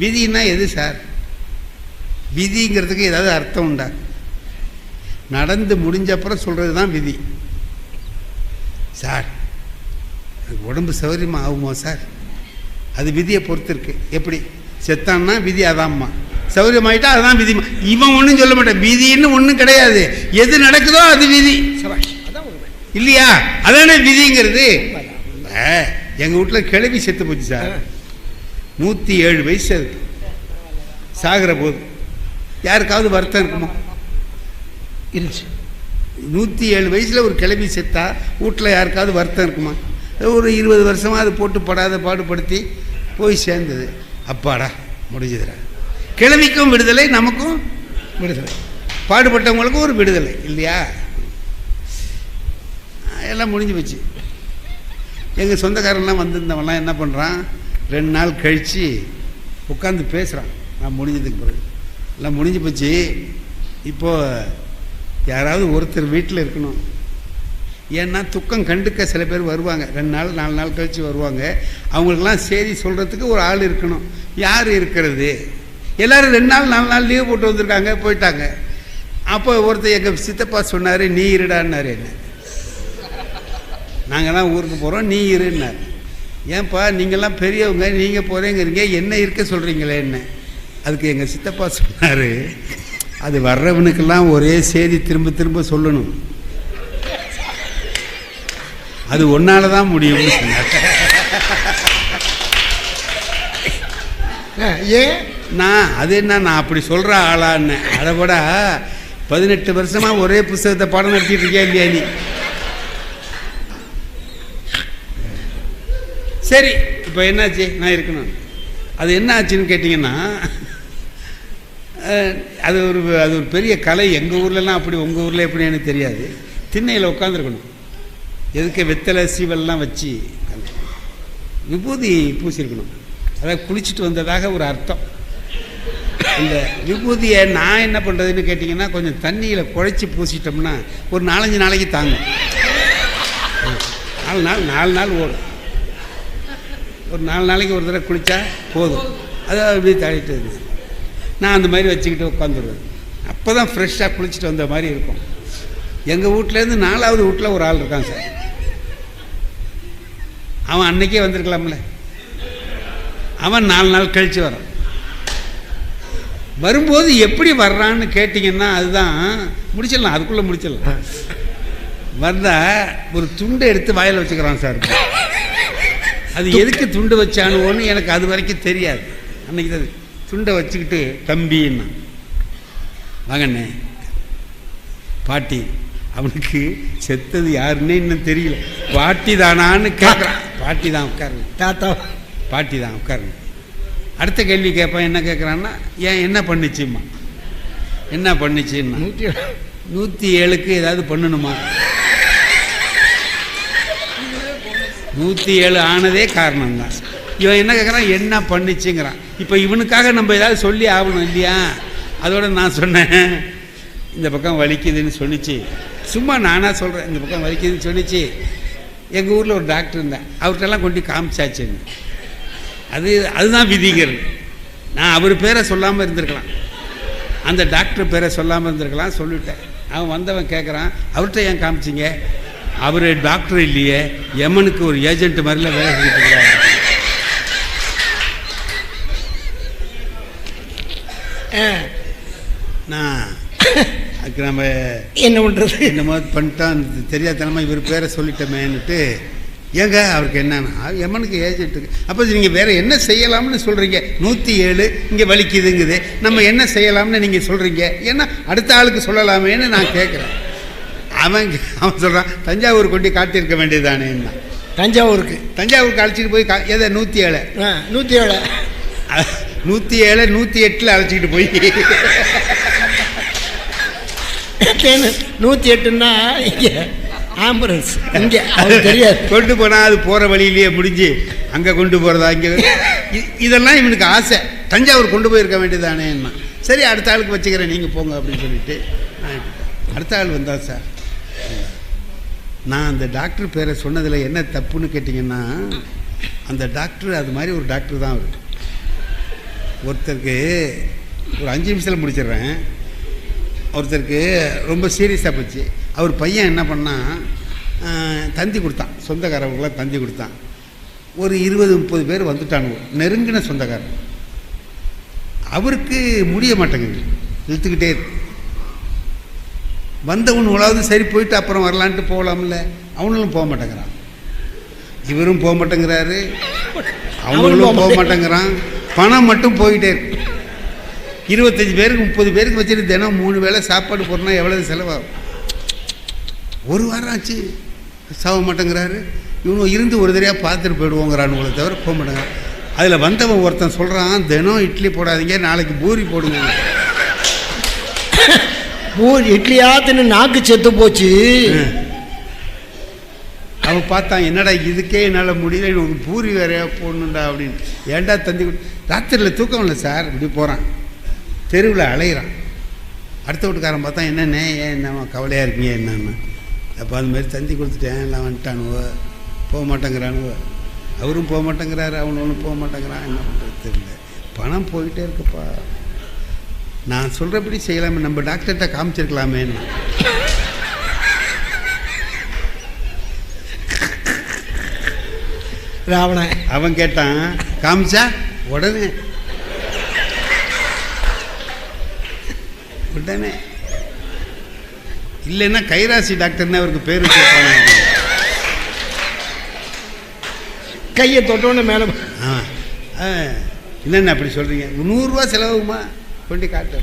விதின்னா எது சார்? விதிங்கிறதுக்கு ஏதாவது அர்த்தம் உண்டா? நடந்து முடிஞ்ச அப்புறம் சொல்கிறது தான் விதி. சார் உடம்பு சௌகரியமாக ஆகுமா சார்? அது விதியை பொறுத்து இருக்கு. எப்படி செத்தான்னா விதி அதாம்மா, சௌகரியமாயிட்டா அதுதான் விதி. இவன் ஒன்றும் சொல்ல மாட்டான், விதின்னு ஒன்றும் கிடையாது. எது நடக்குதோ அது விதி இல்லையா? அதானே விதிங்கிறது. எங்கள் வீட்டில் கிளவி செத்து போச்சு சார். 107 வயசு அதுக்கு. சாகிற போது யாருக்காவது வருத்தம் இருக்குமா? இருந்துச்சு. 107 வயசில் ஒரு கிளவி செத்தா வீட்டில் யாருக்காவது வருத்தம் இருக்குமா? ஒரு 20 வருஷமாக அது போட்டு படாத பாடுபடுத்தி போய் சேர்ந்தது. அப்பாடா முடிஞ்சதுடா. கிளவிக்கும் விடுதலை, நமக்கும் விடுதலை, பாடுபட்டவங்களுக்கும் ஒரு விடுதலை இல்லையா? எல்லாம் முடிஞ்சு போச்சு. எங்கள் சொந்தக்காரன்லாம் வந்திருந்தவன்லாம் என்ன பண்ணுறான், 2 நாள் கழித்து உட்காந்து பேசுகிறான். நான் முடிஞ்சதுக்கு பிறகு எல்லாம் முடிஞ்சு போச்சு. இப்போது யாராவது ஒருத்தர் வீட்டில் இருக்கணும். ஏன்னா துக்கம் கண்டுக்க சில பேர் வருவாங்க, 2 நாள் 4 நாள் கழித்து வருவாங்க. அவங்களுக்கெல்லாம் செய்தி சொல்கிறதுக்கு ஒரு ஆள் இருக்கணும். யார் இருக்கிறது? எல்லோரும் 2 நாள் 4 நாள் லீவு போட்டு வந்திருக்காங்க, போயிட்டாங்க. அப்போ ஒருத்தர் எங்கள் சித்தப்பா சொன்னார், நீ இருடான்னாரு. என்ன, நாங்கள் தான் ஊருக்கு போகிறோம், நீ இருன்னார். ஏன்ப்பா நீங்கள்லாம் பெரியவங்க, நீங்கள் போகிறேங்கிறீங்க, என்ன இருக்க சொல்கிறீங்களே என்ன? அதுக்கு எங்கள் சித்தப்பா சொன்னார், அது வர்றவனுக்கெல்லாம் ஒரே செய்தி திரும்ப திரும்ப சொல்லணும், அது ஒன்னால தான் முடியும்னு சொன்னார். ஏன் நான் அது என்ன நான் அப்படி சொல்கிற ஆளான்னு? அதை விட 18 வருஷமாக ஒரே புத்தகத்தை பாடம் நடத்திட்டு இருக்கியா இல்லையா நீ? சரி, இப்போ என்னாச்சு? நான் இருக்கணும். அது என்ன ஆச்சுன்னு கேட்டிங்கன்னா, அது ஒரு பெரிய கலை. எங்கள் ஊர்லலாம் அப்படி, உங்கள் ஊரில் எப்படி எனக்கு தெரியாது. திண்ணையில் உட்காந்துருக்கணும். எதுக்கு வெத்தலை சீவல்லாம் வச்சு விபூதி பூசியிருக்கணும். அதாவது குளிச்சுட்டு வந்ததாக ஒரு அர்த்தம். இந்த விபூதியை நான் என்ன பண்ணுறதுன்னு கேட்டிங்கன்னா, கொஞ்சம் தண்ணியில் குழைச்சி பூசிட்டோம்னா ஒரு 4-5 நாளைக்கு தாங்கும். 4 நாள் ஓடும். ஒரு 4 நாளைக்கு ஒரு தடவை குளித்தா போதும். அதை அப்படியே தள்ளிட்டு இருக்குது. நான் அந்த மாதிரி வச்சுக்கிட்டு உட்காந்துருவேன். அப்போ தான் ஃப்ரெஷ்ஷாக குளிச்சுட்டு வந்த மாதிரி இருக்கும். எங்கள் வீட்டிலேருந்து 4வது வீட்டில் ஒரு ஆள் இருக்கான் சார். அவன் அன்னைக்கே வந்திருக்கலாம்ல. அவன் 4 நாள் கழித்து வரான். வரும்போது எப்படி வர்றான்னு கேட்டிங்கன்னா, அதுதான் முடிச்சிடலாம், அதுக்குள்ளே முடிச்சிடலாம். வந்தால் ஒரு துண்டை எடுத்து வாயில் வச்சுக்கிறான் சார். அது எதுக்கு துண்டு வச்சானுவோன்னு எனக்கு அது வரைக்கும் தெரியாது. அன்னைக்கு தான் துண்டை வச்சுக்கிட்டு, தம்பின்னா வாங்கண்ணே பாட்டி, அவனுக்கு செத்தது யாருன்னே இன்னும் தெரியல, பாட்டி தானான்னு கேட்குறான். பாட்டி தான் உட்காருங்க, தாத்தா பாட்டி தான் உட்காருங்க. அடுத்த கேள்வி கேட்பான். என்ன கேட்குறான்னா, ஏன் என்ன பண்ணுச்சும்மா? என்ன பண்ணுச்சுன்னா, 107க்கு ஏதாவது பண்ணணுமா? 107 ஆனதே காரணம்தான். இவன் என்ன கேட்குறான், என்ன பண்ணிச்சுங்கிறான். இப்போ இவனுக்காக நம்ம ஏதாவது சொல்லி ஆகணும் இல்லையா? அதோட நான் சொன்னேன், இந்த பக்கம் வலிக்குதுன்னு சொன்னிச்சு. சும்மா நானாக சொல்கிறேன், இந்த பக்கம் வலிக்குதுன்னு சொன்னிச்சு. எங்கள் ஊரில் ஒரு டாக்டர் இருந்தேன், அவர்கிட்டலாம் கொண்டு காமிச்சாச்சுன்னு. அதுதான் விதிங்கிறது. நான் அவர் பேரை சொல்லாமல் இருந்திருக்கலாம், அந்த டாக்டர் பேரை சொல்லாமல் இருந்திருக்கலாம். சொல்லிவிட்டேன். அவன் வந்தவன் கேட்குறான், அவர்கிட்ட ஏன் காமிச்சிங்க? அவர் டாக்டர் இல்லையே, எமனுக்கு ஒரு ஏஜென்ட் மாதிரிலாம் வேலை செஞ்சுட்டு இருக்கிறார். நான் அதுக்கு நம்ம என்ன பண்ணுறது, என்னமோ பண்ணிட்டான், தெரியாதனமாக இவர் பேரை சொல்லிட்டோமேன்னுட்டு. ஏங்க அவருக்கு என்னன்னா, எமனுக்கு ஏஜென்ட்டுக்கு. அப்போ நீங்கள் வேறு என்ன செய்யலாம்னு சொல்கிறீங்க? 107 இங்கே வலிக்குதுங்குது, நம்ம என்ன செய்யலாம்னு நீங்கள் சொல்கிறீங்க? ஏன்னா அடுத்த ஆளுக்கு சொல்லலாமேன்னு நான் கேட்குறேன். அவன் சொல்கிறான், தஞ்சாவூர் கொண்டு காட்டியிருக்க வேண்டியதானே. என்ன தஞ்சாவூருக்கு அழைச்சிட்டு போய் எதை 107 108 அழைச்சிக்கிட்டு போய் 108ன்னா இங்கே ஆம்புலன்ஸ் இங்கே தெரியாது. கொண்டு போனால் அது போகிற வழியிலேயே முடிஞ்சு அங்கே கொண்டு போகிறதா? இங்கே இதெல்லாம் இவனுக்கு ஆசை. தஞ்சாவூர் கொண்டு போயிருக்க வேண்டியதானே. என்ன சரி, அடுத்த ஆளுக்கு வச்சுக்கிறேன், நீங்கள் போங்க அப்படின்னு சொல்லிட்டு அடுத்த ஆள் வந்தா சார். நான் அந்த டாக்டர் பேரை சொன்னதில் என்ன தப்புன்னு கேட்டிங்கன்னா, அந்த டாக்டர் அது மாதிரி ஒரு டாக்டர் தான் அவர். ஒருத்தருக்கு ஒரு 5 நிமிஷத்தில் முடிச்சிடுறேன். ஒருத்தருக்கு ரொம்ப சீரியஸாக போச்சு. அவர் பையன் என்ன பண்ணால் தந்தி கொடுத்தான், சொந்தக்காரவங்களாம் தந்தி கொடுத்தான். ஒரு 20-30 பேர் வந்துட்டானுங்க, நெருங்கின சொந்தக்காரன். அவருக்கு முடிய மாட்டேங்குது, இழுத்துக்கிட்டே இருக்கு. வந்தவனுங்களாவது சரி போயிட்டு அப்புறம் வரலான்ட்டு போகலாம்ல, அவனும் போக மாட்டேங்கிறான். இவரும் போக மாட்டேங்கிறாரு, அவங்களும் போக மாட்டேங்கிறான். பணம் மட்டும் போயிட்டே இருக்கு. 25 பேருக்கு 30 பேருக்கு வச்சுட்டு தினம் 3 வேளை சாப்பாடு போடணும்னா எவ்வளவு செலவாகும்? ஒரு வாரம் ஆச்சு, சாக மாட்டேங்கிறாரு. இவனும் இருந்து ஒரு தடவையாக பார்த்துட்டு போயிடுவோங்கிறானுங்களை தவிர போக மாட்டேங்கிறான். அதில் வந்தவன் ஒருத்தன் சொல்கிறான், தினம் இட்லி போடாதீங்க, நாளைக்கு பூரி போடுங்க. பூரி இட்லியாத்துன்னு நாக்கு செத்து போச்சு. அவன் பார்த்தான், என்னடா இதுக்கே என்னால் முடியல, எனக்கு பூரி வேறையா போடணுண்டா அப்படின்னு. ஏன்டா தந்தி ராத்திரியில் தூக்கம் இல்லை சார். இப்படி போகிறான், தெருவில் அலையிறான். அடுத்த வீட்டுக்காரன் பார்த்தா, என்னண்ணே ஏன் என்ன கவலையாக இருக்கீங்க என்னன்னு. அப்போ அதுமாரி தந்தி கொடுத்துட்டேன், எல்லாம் வந்துட்டானுவோ, போக மாட்டேங்கிறானுவோ. அவரும் போக மாட்டேங்கிறாரு, அவனும் போக மாட்டேங்கிறான். என்ன பண்ணுறது தெரியல, பணம் போயிட்டே இருக்குப்பா. நான் சொல்கிறபடி செய்யலாமே, நம்ம டாக்டர்கிட்ட காமிச்சிருக்கலாமேன்னு. ராவணன் அவன் கேட்டான், காமிச்சா உடனே உடனே இல்லைன்னா கைராசி டாக்டர்னு அவருக்கு பேர் வச்சிருப்பாங்க. கையை தொட்டோன்னு மேலே. என்னென்ன அப்படி சொல்கிறீங்க, 100 ரூபா செலவுமா கொண்டு காட்டு.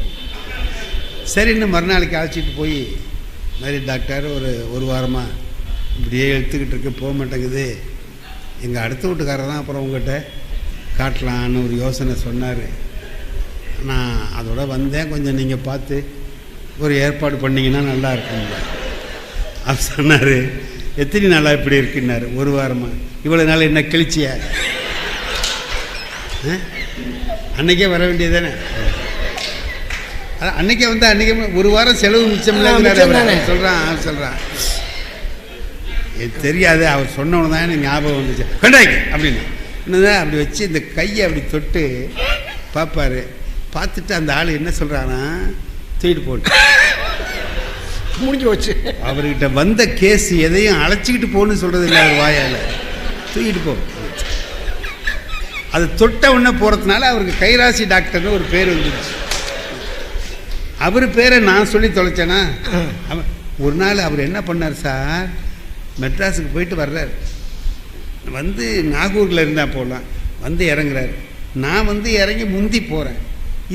சரின்னு மறுநாளைக்கு அழைச்சிட்டு போய், மாதிரி டாக்டர் ஒரு வாரமாக இப்படியே எடுத்துக்கிட்டு இருக்கு, போக மாட்டேங்குது. எங்கள் அடுத்த வீட்டுக்காரர் தான் அப்புறம் உங்கள்கிட்ட காட்டலான்னு ஒரு யோசனை சொன்னார். நான் அதோட வந்தேன், கொஞ்சம் நீங்கள் பார்த்து ஒரு ஏற்பாடு பண்ணிங்கன்னா நல்லா இருக்குங்க அப்படி சொன்னார். எத்தனை நாளாக இப்படி இருக்குன்னாரு. 1 வாரமாக. இவ்வளோ நாள் என்ன கிழிச்சியா? அன்றைக்கே வர வேண்டியது தானே. அன்றைக்கே வந்து அன்றைக்கே 1 வாரம் செலவு மிச்சம்லாங்கிறாரு. சொல்கிறான் தெரியாது, அவர் சொன்னவனு தான் எனக்கு ஞாபகம் வந்துச்சு. கண்டாய்க்கு அப்படின்னு என்னதான் அப்படி வச்சு இந்த கையை அப்படி தொட்டு பார்ப்பார். பார்த்துட்டு அந்த ஆள் என்ன சொல்கிறான்னா, தூக்கிட்டு போட்டு முடிஞ்சு வச்சு. அவர்கிட்ட வந்த கேஸ் எதையும் அழைச்சிக்கிட்டு போகணுன்னு சொல்கிறது இல்லை, அவர் வாயால் தூக்கிட்டு போ. அது தொட்ட உடனே போகிறதுனால அவருக்கு கைராசி டாக்டர்னு ஒரு பேர் வந்துடுச்சு. அவர் பேரை நான் சொல்லி தொலைச்சேன்னா. ஒரு நாள் அவர் என்ன பண்ணார் சார், மெட்ராஸுக்கு போயிட்டு வர்றார். வந்து நாகூரில் இருந்தால் போகலாம், வந்து இறங்குறாரு. நான் வந்து இறங்கி முந்தி போகிறேன்,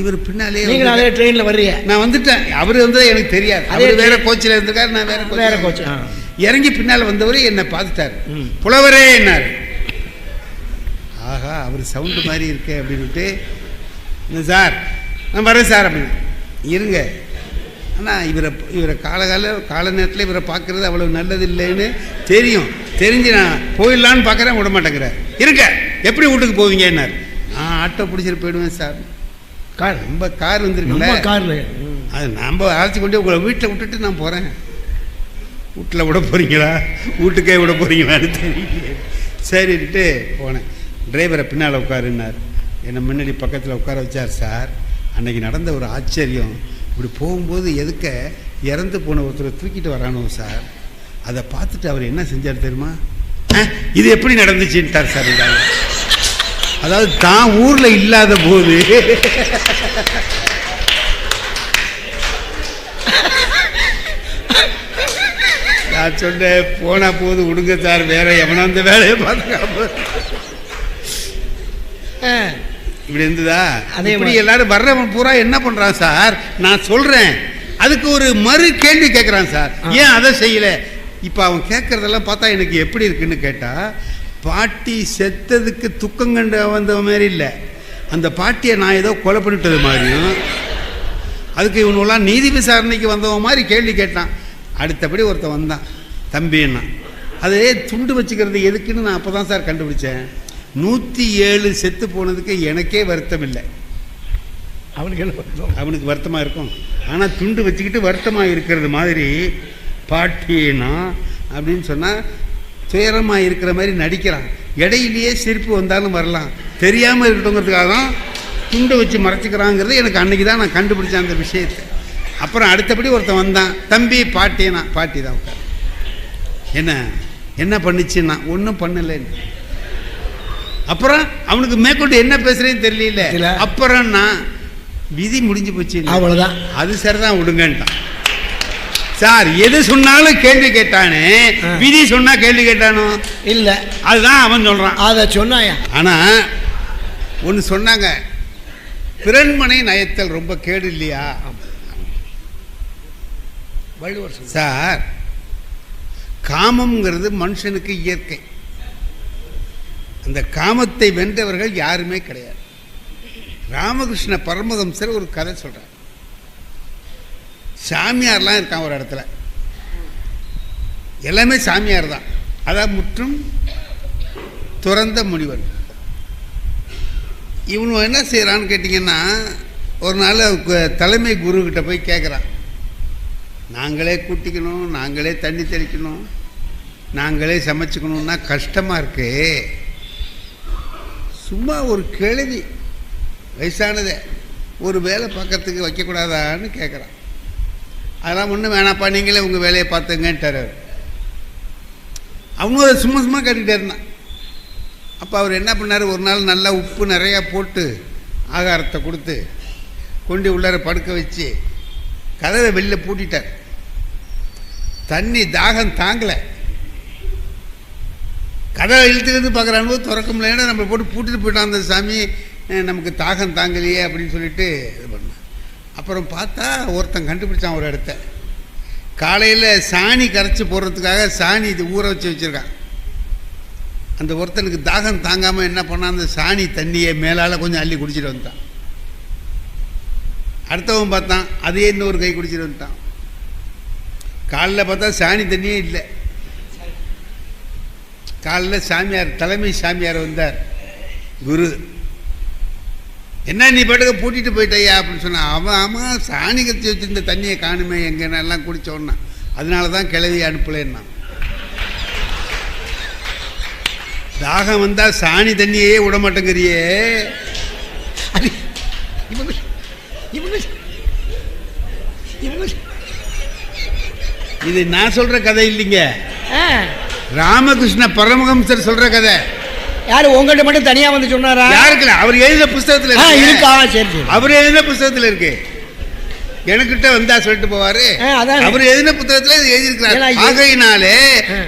இவர் பின்னாலே. அதே ட்ரெயினில் வர்றீங்க? நான் வந்துட்டேன். அவர் வந்து எனக்கு தெரியாது, அவர் வேற கோச்சில் இருந்திருக்காரு, நான் வேற கோச்சு. இறங்கி பின்னால் வந்தவர் என்னை பார்த்துட்டார். புலவரே என்னார். ஆஹா, அவர் சவுண்டு மாதிரி இருக்கே அப்படின்ட்டு, சார் நான் வரேன் சார் அப்படின்னு. இருங்க, ஆனால் இவரை கால நேரத்தில் இவரை பார்க்குறது அவ்வளோ நல்லது இல்லைன்னு தெரிஞ்சு நான் போயிடலான்னு பார்க்குறேன், விட மாட்டேங்கிறார். இருங்க, எப்படி வீட்டுக்கு போவீங்க என்னார். நான் ஆட்டோ பிடிச்சிட்டு போயிடுவேன் சார். நம்ம கார் வந்துருக்குல்ல, காரில் அது நம்ம அழைச்சி கொண்டு உங்களை வீட்டில் விட்டுட்டு நான் போகிறேன். வீட்டில் விட போகிறீங்களா, வீட்டுக்கே விட போகிறீங்களான்னு தெரியல. சரின்ட்டு போனேன். டிரைவரை பின்னால் உட்காருன்னார். என்னை முன்னாடி பக்கத்தில் உட்கார வச்சார். சார், அன்றைக்கி நடந்த ஒரு ஆச்சரியம். இப்படி போகும்போது எதுக்க இறந்து போன ஒருத்தரை தூக்கிட்டு வரானோ சார், அதை பார்த்துட்டு அவர் என்ன செஞ்சார் தெரியுமா, இது எப்படி நடந்துச்சுன்ட்டார் சார். அதாவது தான் ஊரில் இல்லாத போது நான் சொன்னேன், போனா போது விடுங்க சார், வேற எவனா அந்த வேலையை பார்த்துக்காம இப்படி இருந்ததா. அதே மாதிரி எல்லாரும் வர்றவன் பூரா என்ன பண்றான் சார், நான் சொல்றேன் அதுக்கு ஒரு மறு கேள்வி கேட்குறான் சார், ஏன் அதை செய்யல. இப்போ அவன் கேட்கறதெல்லாம் பார்த்தா எனக்கு எப்படி இருக்குன்னு கேட்டா, பாட்டி செத்ததுக்கு துக்கம் கண்டு வந்த மாதிரி இல்லை, அந்த பாட்டியை நான் ஏதோ கொலை பண்ணிட்டது மாதிரியும், அதுக்கு இவனெல்லாம் நீதி விசாரணைக்கு வந்தவன் மாதிரி கேள்வி கேட்டான். அடுத்தபடி ஒருத்தன் வந்தான், தம்பின்னா. அதே துண்டு வச்சுக்கிறது எதுக்குன்னு நான் அப்போ தான் சார் கண்டுபிடிச்சேன். 107 செத்து போனதுக்கு எனக்கே வருத்தம் இல்லை, அவனுக்கு வருத்தமாக இருக்கும். ஆனால் துண்டு வச்சுக்கிட்டு வருத்தமாக இருக்கிறது மாதிரி பாட்டினா அப்படின்னு சொன்னால் துயரமாக இருக்கிற மாதிரி நடிக்கிறான். இடையிலேயே சிரிப்பு வந்தாலும் வரலாம், தெரியாமல் இருக்கட்டுங்கிறதுக்காக தான் துண்டை வச்சு மறைச்சிக்கிறாங்கிறது எனக்கு அன்றைக்கி தான் நான் கண்டுபிடிச்சேன் அந்த விஷயத்தை. அப்புறம் அடுத்தபடி ஒருத்தன் வந்தான், தம்பி பாட்டினா, பாட்டி தான் உட்கார், என்ன பண்ணிச்சுன்னா ஒன்றும் பண்ணலைன்னு. அப்புறம் அவனுக்கு மேற்கொண்டு என்ன பேசுறேன்னு தெரியல. அப்புறம் நான் விதி முடிஞ்சு போச்சு, அவ்வளோதான், அது சரிதான் விடுங்கன்ட்டான். சார் எது சொன்னாலும் கேள்வி கேட்டானே, விதி சொன்னா கேள்வி கேட்டானோ இல்லை, அதுதான் அவன் சொல்றான். அதை சொன்னாயா? ஆனா ஒன்று சொன்னாங்க, பிறன்மனை நயத்தல் ரொம்ப கேடு இல்லையா வள்ளுவர் சார். காமம்ங்கிறது மனுஷனுக்கு இயற்கை. அந்த காமத்தை வென்றவர்கள் யாருமே கிடையாது. ராமகிருஷ்ண பரமஹம்சர் ஒரு கதை சொல்றார். சாமியார்லாம் இருக்கான் ஒரு இடத்துல, எல்லாமே சாமியார் தான், அதான் முற்றும் துறந்த முனிவர். இவனு என்ன செய்கிறான்னு கேட்டிங்கன்னா, ஒரு நாள் தலைமை குருக்கிட்ட போய் கேட்குறான், நாங்களே கூட்டிக்கணும், நாங்களே தண்ணி தெளிக்கணும், நாங்களே சமைச்சிக்கணும்னா கஷ்டமாக இருக்கு, சும்மா ஒரு கிழவி வயசானதே ஒரு வேலை பார்க்கறதுக்கு வைக்கக்கூடாதான்னு கேட்குறான். அதெல்லாம் ஒன்றும் வேணாப்பா, நீங்களே உங்கள் வேலையை பார்த்துங்கன்ட்டார். அவனும் அதை சும்மா சும்மா கேட்டுக்கிட்டே இருந்தான். அப்போ அவர் என்ன பண்ணார், ஒரு நாள் நல்லா உப்பு நிறையா போட்டு ஆகாரத்தை கொடுத்து கொண்டு உள்ளார படுக்க வச்சு கதவை வெளியில் பூட்டிட்டார். தண்ணி தாகம் தாங்கலை, கதவை இழுத்துக்கிட்டு பார்க்குறானு திறக்க முடியல, நம்ம போட்டு பூட்டிட்டு போயிட்டான் அந்த சாமி, நமக்கு தாகம் தாங்கலையே அப்படின்னு சொல்லிட்டு இது பண்ணான். அப்புறம் பார்த்தா ஒருத்தன் கண்டுபிடிச்சான் ஒரு இடத்த, காலையில் சாணி கரைச்சி போடுறதுக்காக சாணி இது ஊற வச்சு வச்சுருக்கான். அந்த ஒருத்தனுக்கு தாகம் தாங்காமல் என்ன பண்ணான், அந்த சாணி தண்ணியை மேலால் கொஞ்சம் அள்ளி குடிச்சிட்டு வந்துட்டான். அடுத்தவன் பார்த்தான், அதையே இன்னொரு கை குடிச்சிட்டு வந்துட்டான். காலைல பார்த்தா சாணி தண்ணியே இல்லை. காலைல சாமியார், தலைமை சாமியார் வந்தார், குரு, என்ன நீ பாட்டுக்க பூட்டிட்டு போயிட்டையா அப்படின்னு சொன்னான். அவன் ஆமாம், சாணி கத்தி வச்சுருந்த தண்ணியை காணுமே எங்கன்னா எல்லாம் குடித்தோன்னா, அதனால தான் கிளவி அனுப்பலைன்னா. தாகம் வந்தால் சாணி தண்ணியே விட மாட்டேங்கிறியே. இது நான் சொல்ற கதை இல்லைங்க, ராமகிருஷ்ண பரமஹம்சர் சொல்ற கதை. யாரு உங்கள்கிட்ட மட்டும் தனியா வந்து சொன்னாரா? யாருக்குல, அவர் எழுதின புஸ்தகத்தில் இருக்கா? சரி, அவர் எழுதின புஸ்தகத்தில் இருக்கு, எனக்கிட்ட வந்தா சொல்லிட்டு போவாரு. அவர் எழுதின புத்தகத்தில் எழுதியிருக்கிறார். ஆகையினாலே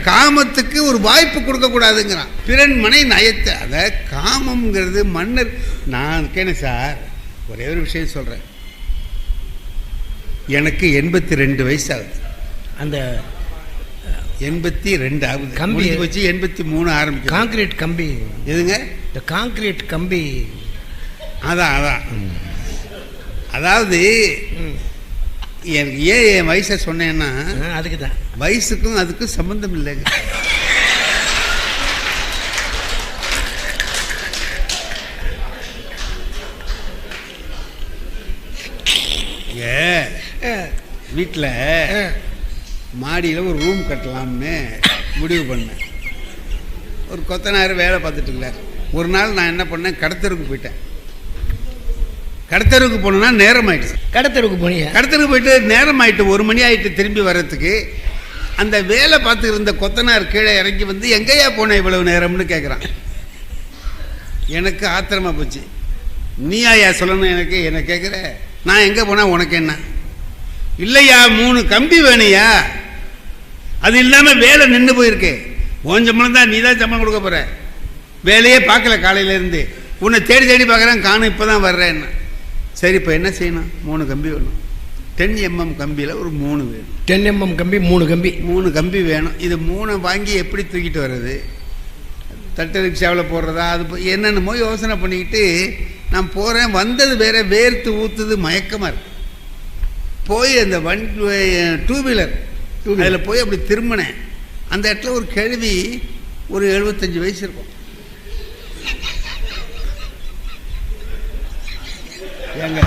காமத்துக்கு ஒரு வாய்ப்பு கொடுக்க கூடாதுங்கிறான். பிறன்மனை நயத்தை, அத காமம்ங்கிறது மன்னர். நான் கேனேன் சார், ஒரே ஒரு விஷயம் சொல்றேன், எனக்கு 82 வயசு ஆகுது. அந்த 82 ஆகுது, கம்பி வச்சு 83 ஆரம்பிக்கும். காங்கிரீட் கம்பி எதுங்க? இந்த காங்கிரீட் கம்பி. அதான் அதாவது எனக்கு ஏன் என் வயசை சொன்னேன்னா, அதுக்கு தான், வயசுக்கும் அதுக்கும் சம்பந்தம் இல்லைங்க. வீட்டில் மாடியில் ஒரு ரூம் கட்டலாம்னு முடிவு பண்ணேன். ஒரு கொத்தனார் வேலை பார்த்துட்டு இருந்தார். ஒரு நாள் நான் என்ன பண்ணேன், கடத்தருக்கு போயிட்டேன். கடத்தருக்கு போனோன்னா நேரம் ஆயிடுச்சு. கடத்தருக்கு போனீங்க? கடத்தருக்கு போயிட்டு நேரம் ஆயிட்டு, 1 மணி ஆயிட்டு. திரும்பி வர்றதுக்கு அந்த வேலை பார்த்துட்டு இருந்த கொத்தனார் கீழே இறங்கி வந்து, எங்கேயா போனேன் இவ்வளவு நேரம்னு கேட்குறான். எனக்கு ஆத்திரமா போச்சு. நீயா சொல்லணும் எனக்கு, என்ன கேட்குற, நான் எங்கே போனால் உனக்கு என்ன? இல்லையா, 3 கம்பி வேணையா, அது இல்லாமல் வேலை நின்று போயிருக்கு. உன் சம்பளம் தான், நீ தான் சம்பளம் கொடுக்க போகிற. வேலையே பார்க்கல காலையிலேருந்து, உன்னை தேடி தேடி பார்க்குறேன், காணும், இப்போ தான் வர்றேன்னு. சரி, இப்போ என்ன செய்யணும்? 3 கம்பி வேணும். 10 mm கம்பியில் ஒரு 3 வேணும். 10 mm கம்பி 3 கம்பி வேணும். இது 3 வாங்கி எப்படி தூக்கிட்டு வர்றது? தட்டு ரிக்ஷாவில் போடுறதா? அது என்னென்னமோ யோசனை பண்ணிக்கிட்டு நான் போகிறேன். வந்தது வேற, வேர்த்து ஊற்றுது, மயக்கமாக இருக்கு. போய் அந்த வண்டி 2 வீலர் அதில் போய் அப்படி திரும்பினேன். அந்த இடத்துல ஒரு கேள்வி, ஒரு 75 வயசு இருக்கும். ஏங்க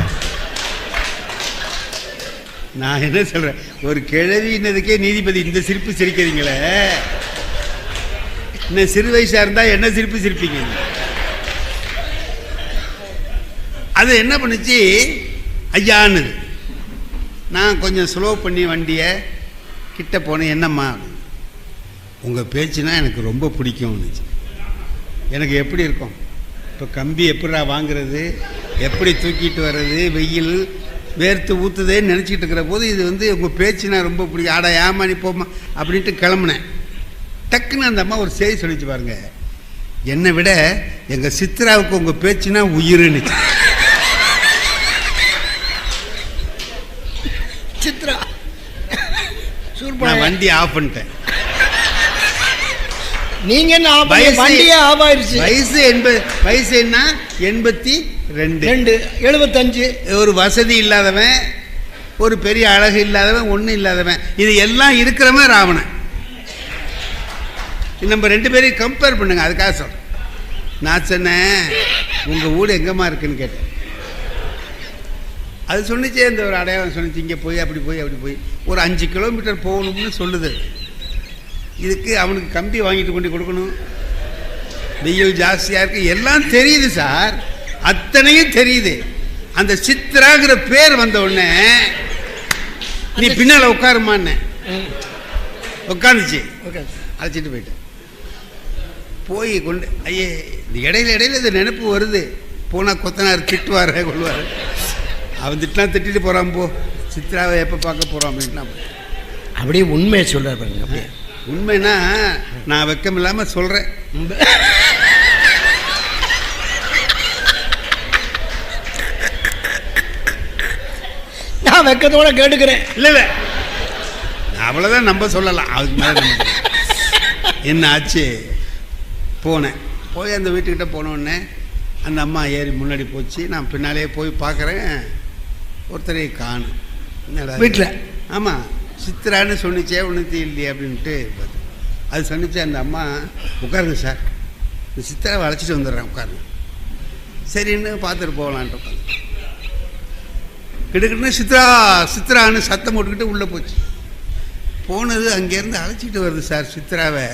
நான் என்ன சொல்றேன், ஒரு கிழவின்னதுக்கே நீதிபதி இந்த சிரிப்பு சிரிக்கிறீங்களே, இன்னும் சிறு வயசா இருந்தா என்ன சிரிப்பு சிரிப்பீங்க? அது என்ன பண்ணுச்சு, ஐயான்னுது. நான் கொஞ்சம் ஸ்லோ பண்ணி வண்டியை கிட்ட போனேன். என்னம்மா, உங்கள் பேச்சுனா எனக்கு ரொம்ப பிடிக்கும்னுச்சு. எனக்கு எப்படி இருக்கும், இப்போ கம்பி எப்படா வாங்குறது, எப்படி தூக்கிட்டு வர்றது, வெயில் வேர்த்து ஊற்றுதேன்னு நினச்சிக்கிட்டு இருக்கிற போது இது வந்து உங்கள் பேச்சுனா ரொம்ப பிடிக்கும், ஆடா ஏமா நீ போமா அப்படின்ட்டு கிளம்புனேன். டக்குன்னு அந்த அம்மா ஒரு செய்தி சொல்லிச்சு பாருங்க, என்னை விட எங்கள் சித்ராவுக்கு உங்கள் பேச்சுனா உயிருன்னுச்சு. சித்ரா நான் வண்டி ஆஃப் பண்ணிட்டேன். நீங்க என்ன வண்டியே ஆஃப் ஆயிடுச்சு. வயசு என்ன, 82, 75. ஒரு வசதி இல்லாதவன், ஒரு பெரிய அழகு இல்லாதவன், ஒன்றும் இல்லாதவன், இது எல்லாம் இருக்கிறவன் ராவணன். நம்ம 2 பேரையும் கம்பேர் பண்ணுங்க. அதுக்காக சொல்றேன். நான் சொன்னேன், உங்கள் வீடு எங்கம்மா இருக்குன்னு கேட்டேன். அது சொன்னிச்சே, இந்த ஒரு அடையாளம் சொன்னிச்சு, இங்கே போய் அப்படி போய் அப்படி போய் ஒரு 5 கிலோமீட்டர் போகணும்னு சொல்லுது. இதுக்கு அவனுக்கு கம்பி வாங்கிட்டு கொண்டு கொடுக்கணும், வெயில் ஜாஸ்தியாக இருக்குது, எல்லாம் தெரியுது சார், அத்தனையும் தெரியுது. அந்த சித்ராங்கிற பேர் வந்த உடனே நீ பின்னால் உட்காருமான்னு உட்காந்துச்சு. அழைச்சிட்டு போயிட்டேன். போய் கொண்டு ஐயே, இந்த இடையில இந்த நினைப்பு வருது, போனால் கொத்தனார் திட்டுவார் கொள்வார். அவன் திட்டிட்டு போகிறான், போ சித்ராவை எப்போ பார்க்க போகிறான் அப்படின்னா. அப்படியே உண்மையை சொல்கிறார் பாருங்க. அப்படியே உண்மைன்னா நான் வெக்கம் இல்லாமல் சொல்கிறேன். நான் வெக்கத்தோட கேட்டுக்கிறேன். இல்லை அவ்வளோதான் நம்ம சொல்லலாம். அதுக்கு மேலே என்ன ஆச்சு, போனேன். போய் அந்த வீட்டுக்கிட்ட போனோடனே அந்த அம்மா ஏறி முன்னாடி போச்சு. நான் பின்னாலே போய் பார்க்குறேன், ஒருத்தரை காணும் வீட்டில். ஆமாம், சித்ரான்னு சொன்னிச்சே, ஒன்றுத்தி இல்லையே அப்படின்ட்டு அது சொன்னிச்சு. அந்த அம்மா, உட்காருங்க சார், இந்த சித்ராவை அழைச்சிட்டு வந்துடுறேன், உட்காருங்க. சரின்னு பார்த்துட்டு போகலான்ட்டு உட்காந்து கிட்டக்கிட்டு சித்ரான்னு சத்தம் போட்டுக்கிட்டு உள்ளே போச்சு. போனது அங்கேருந்து அழைச்சிட்டு வருது சார் சித்ராவை.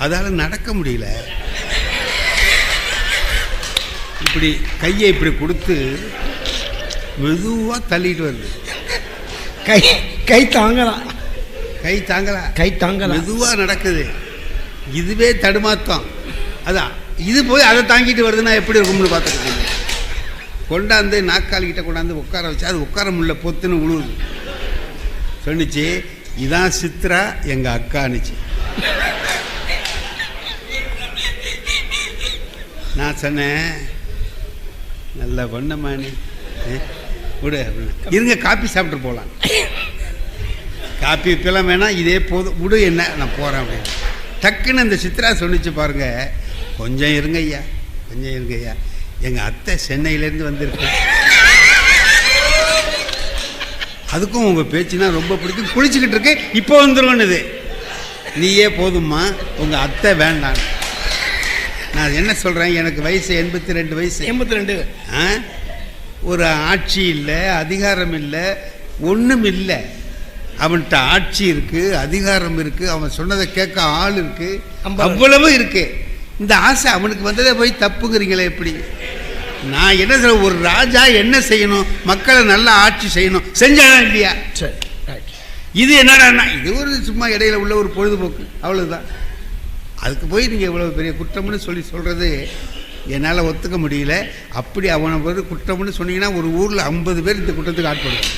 அதால் நடக்க முடியல. இப்படி கையை இப்படி கொடுத்து மெதுவாக தள்ளிட்டு வருது. கை தாங்கலாம், மெதுவாக நடக்குது. இதுவே தடுமாத்தம். அதான் இது போய் அதை தாங்கிட்டு வருதுன்னா எப்படி இருக்கும்னு பார்த்துக்கிட்டு கொண்டாந்து நாக்காளிக்கிட்ட கொண்டாந்து உட்கார வச்சு, அது உட்கார முடியல, பொத்துன்னு உழுவுது. சொன்னிச்சு, இதான் சித்ரா எங்கள் அக்கானுச்சு. நான் சொன்னேன், நல்ல பொண்ணம்மானு விடு, இருங்க காப்பி சாப்பிட்டு போகலாம். காப்பி இப்பெல்லாம் வேணாம், இதே போதும், விடு என்ன, நான் போகிறேன் அப்படின்னு. டக்குன்னு அந்த சித்ரா சொன்னிச்சு பாருங்க, கொஞ்சம் இருங்க ஐயா, கொஞ்சம் இருங்க ஐயா, எங்கள் அத்தை சென்னையிலேருந்து வந்திருக்கு, அதுக்கும் உங்கள் பேச்சுனா ரொம்ப பிடிக்கும், குளிச்சுக்கிட்டு இருக்கு, இப்போ வந்துருவனுது. நீயே போதும்மா, உங்கள் அத்தை வேண்டாம். நான் என்ன சொல்கிறேன், எனக்கு வயசு 82 வயசு. 82. ஒரு ஆட்சி இல்லை, அதிகாரம் இல்லை, ஒன்றும் இல்லை. அவன்கிட்ட ஆட்சி இருக்குது, அதிகாரம் இருக்குது, அவன் சொன்னதை கேட்க ஆள் இருக்குது, அவ்வளவு இருக்குது. இந்த ஆசை அவனுக்கு வந்ததே போய் தப்புங்கிறீங்களே எப்படி? நான் என்ன சொல்ல, ஒரு ராஜா என்ன செய்யணும், மக்களை நல்லா ஆட்சி செய்யணும், செஞ்சானா இல்லையா? இது என்னடா, இது ஒரு சும்மா இடையில உள்ள ஒரு பொழுதுபோக்கு, அவ்வளவுதான். அதுக்கு போய் நீங்கள் இவ்வளோ பெரிய குற்றம்னு சொல்கிறது என்னால் ஒத்துக்க முடியல. அப்படி அவனை குற்றம்னு சொன்னீங்கன்னா ஒரு ஊரில் 50 பேர் இந்த குற்றத்துக்கு ஆட்படுவாங்க.